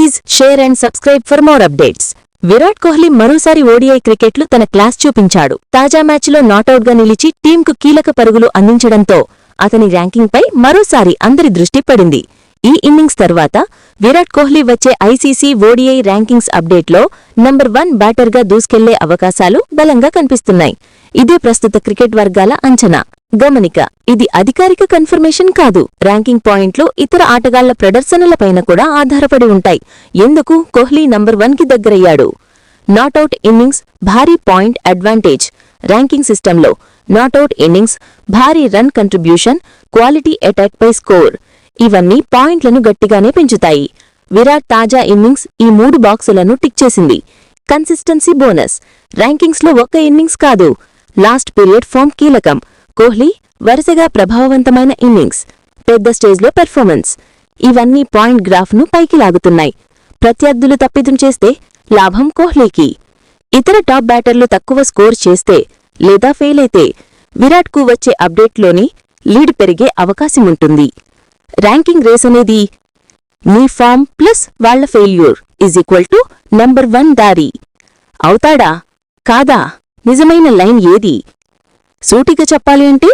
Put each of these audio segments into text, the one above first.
Please share and subscribe for more updates. Virat Kohli మరోసారి ODI క్రికెట్లో తన క్లాస్ చూపించాడు. తాజా మ్యాచ్లో నాటౌట్గా నిలిచి టీంకు కీలక పరుగులు అందించడంతో అతని ర్యాంకింగ్పై మరోసారి అందరి దృష్టి పడింది. ఈ ఇన్నింగ్స్ తర్వాత విరాట్ కోహ్లీ వచ్చే ఐసీసీ ఓడిఐ ర్యాంకింగ్స్ అప్డేట్లో నంబర్ 1 బ్యాటర్గా దూసుకెళ్లే అవకాశాలు బలంగా కనిపిస్తున్నాయి. ఇదే ప్రస్తుత క్రికెట్ వర్గాల అంచనా. గమనిక, ఇది అధికారిక కన్ఫర్మేషన్ కాదు. ర్యాంకింగ్ పాయింట్లు ఇతర ఆటగాళ్ల ప్రదర్శనలపైన కూడా ఆధారపడి ఉంటాయి. ఎందుకు కోహ్లీ నంబర్ 1కి దగ్గరయ్యాడు? నాటౌట్ ఇన్నింగ్స్, భారీ పాయింట్ అడ్వాంటేజ్. ర్యాంకింగ్ సిస్టంలో నాటౌట్ ఇన్నింగ్స్, భారీ రన్ కంట్రిబ్యూషన్, క్వాలిటీ అటాక్పై స్కోర్ ఇవన్నీ పాయింట్లను గట్టిగానే పెంచుతాయి. విరాట్ తాజా ఇన్నింగ్స్ ఈ 3 బాక్సులను టిక్ చేసింది. Consistency bonus. ర్యాంకింగ్స్లో ఒక్క ఇన్నింగ్స్ కాదు, లాస్ట్ పీరియడ్ ఫామ్ కీలకం. కోహ్లీ వరుసగా ప్రభావవంతమైన ఇన్నింగ్స్, పెద్ద స్టేజ్లో పెర్ఫార్మెన్స్ ఇవన్నీ పాయింట్ గ్రాఫ్ను పైకి లాగుతున్నాయి. ప్రత్యర్థులు తప్పిదం చేస్తే లాభం కోహ్లీకి. ఇతర టాప్ బ్యాటర్లు తక్కువ స్కోర్ చేస్తే లేదా ఫెయిల్ అయితే విరాట్కు వచ్చే అప్డేట్లోని లీడ్ పెరిగే అవకాశముంటుంది. ర్యాంకింగ్ రేస్ అనేది నీ ఫామ్ ప్లస్ వాళ్ల ఫెయిల్యూర్ = నంబర్ 1 దారి. అవుతాడా కాదా? నిజమైన లైన్ ఏది? సూటిగా చెప్పాలి అంటే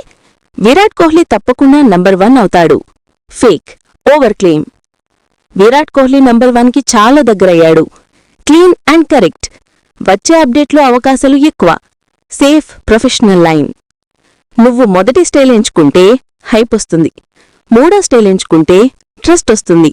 విరాట్ కోహ్లీ తప్పకుండా నంబర్ 1 అవుతాడు. Fake, over claim. Virat Kohli number 1కి చాలా దగ్గరయ్యాడు. Clean and correct. వచ్చే అప్డేట్లో అవకాశాలు ఎక్కువ. Safe, professional line. నువ్వు మొదటి స్టైల్ ఎంచుకుంటే హైప్ వస్తుంది, 3వ స్టైల్ ఎంచుకుంటే ట్రస్ట్ వస్తుంది.